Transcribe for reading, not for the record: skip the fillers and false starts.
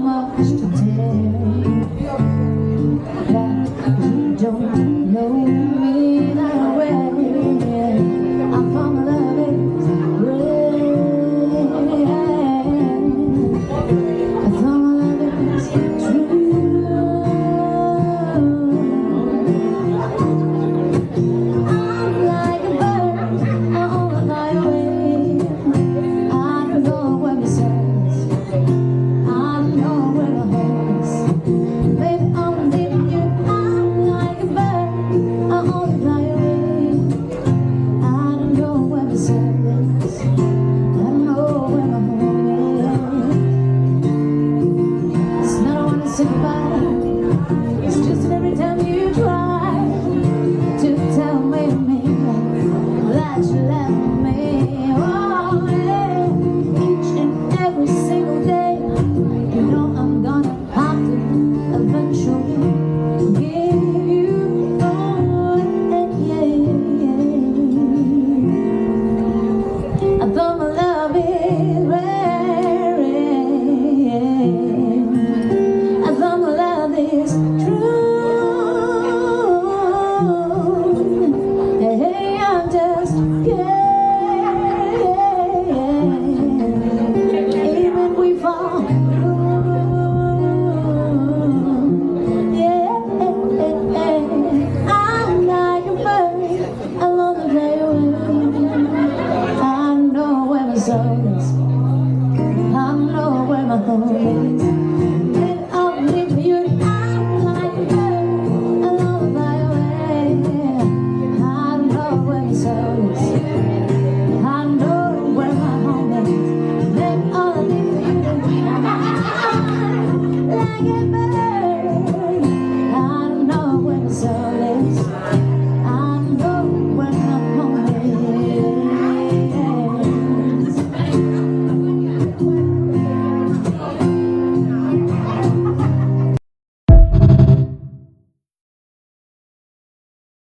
much to tell that you don't know me that well. I found my love is real. I found my love is true. I'm like a bird on a fly away. I don't know where my sense, I don't know where my horse. Baby, I'm leaving you. I'm like a bird on a fly away. I don't know where my sense, I don't know where my home is. It's not I wanna say goodbye, it's just that every time you try to tell me that you love me, oh yeah, each and every single day, you know I'm gonna have to eventually give you all, yeah. I thought my love is rare, I thought my love is true. Hey, I'm just scared. Even if we fall, yeah. I'm like a bird, I love to fly away. I know where my soul is, I know where my home is. And I'll leave you. I'm like a bird, I love to fly away. I know where my soul is,